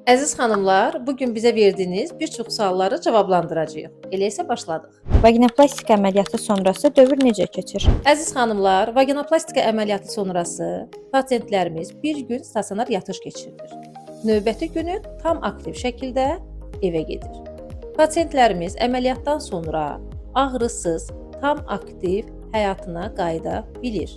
Əziz xanımlar, bugün bizə verdiyiniz bir çox sualları cavablandıracağıq. Elə isə başladıq. Vaginoplastika əməliyyatı sonrası dövr necə keçir? Əziz xanımlar, vaginoplastika əməliyyatı sonrası pasientlərimiz bir gün stasionar yatış keçirilir. Növbəti günü tam aktiv şəkildə evə gedir. Pasientlərimiz əməliyyatdan sonra ağrısız, tam aktiv həyatına qayıda bilir.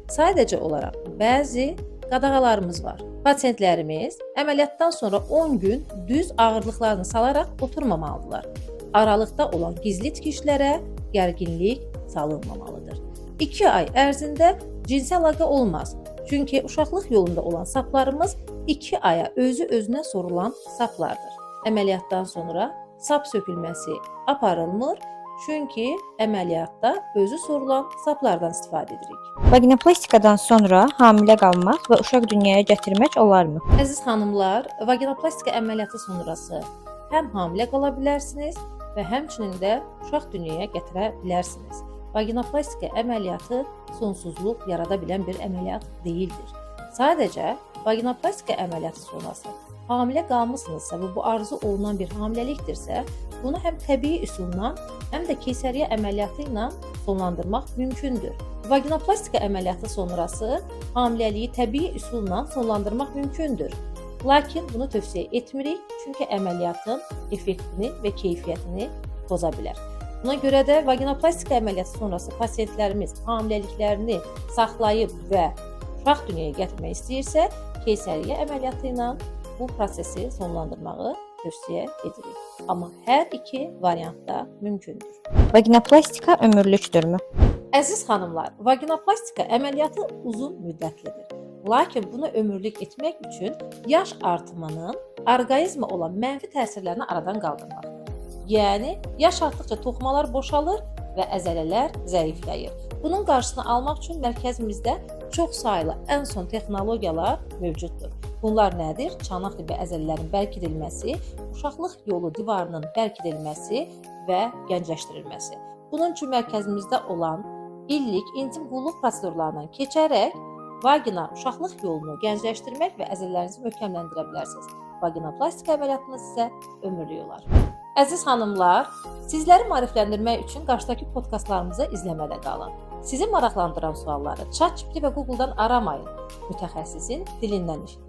Sadəcə olaraq bəzi qadağalarımız var. Pasientlərimiz əməliyyatdan sonra 10 gün düz ağırlıqlarını salaraq oturmamalıdırlar. Aralıqda olan gizli tikişlərə gərginlik salınmamalıdır. 2 ay ərzində cinsi əlaqə olmaz. Çünki uşaqlıq yolunda olan saplarımız 2 aya özü-özünə sorulan saplardır. Əməliyyatdan sonra sap sökülməsi aparılmır. Çünki əməliyyatda özü sorulan saplardan istifadə edirik. Vaginoplastikadan sonra hamilə qalmaq və uşaq dünyaya gətirmək olarmı? Əziz xanımlar, vaginoplastika əməliyyatı sonrası həm hamilə qala bilərsiniz və həmçinin də uşaq dünyaya gətirə bilərsiniz. Vaginoplastika əməliyyatı sonsuzluq yarada bilən bir əməliyyat deyildir. Sadəcə vaginoplastika əməliyyatı sonrası hamilə qalmısınızsa və bu arzu olunan bir hamiləlikdirsə, bunu həm təbii üsulla, həm də keysəriyyə əməliyyatı ilə sonlandırmaq mümkündür. Vaginoplastika əməliyyatı sonrası hamiləliyi təbii üsulla sonlandırmaq mümkündür. Lakin bunu tövsiyə etmirik, çünki əməliyyatın effektini və keyfiyyətini poza bilər. Buna görə də vaginoplastika əməliyyatı sonrası pasientlərimiz hamiləliklərini saxlayıb və uşaq dünyaya gətirmək istəyirsə, keysəriyyə əməliyyatı ilə bu prosesi sonlandırmağı tövsiyə edirik. Amma hər iki variant da mümkündür. Vaginoplastika ömürlükdürmü? Əziz xanımlar, vaginoplastika əməliyyatı uzun müddətlidir. Lakin bunu ömürlük etmək üçün yaş artımının orqanizmə olan mənfi təsirlərini aradan qaldırmaqdır. Yəni, yaş artdıqca toxumalar boşalır və əzələlər zəifləyir. Bunun qarşısını almaq üçün mərkəzimizdə çox saylı ən son texnologiyalar mövcuddur. Bunlar nədir? Çanaq tipi əzələlərin bərkidilməsi, uşaqlıq yolu divarının bərkidilməsi və gəncləşdirilməsi. Bunun üçün mərkəzimizdə olan illik intim qulluq prosedurlarından keçərək vagina uşaqlıq yolunu gəncləşdirmək və əzələlərinizi möhkəmləndirə bilərsiniz. Vaginoplastika əməliyyatınız isə ömürlük olar. Əziz xanımlar, sizləri maarifləndirmək üçün qarşıdakı podkastlarımızı izləmədə qalın. Sizi maraqlandıran sualları ChatGPT və Google-dan aramayın. Mütəxəssisin dilindən eşidin.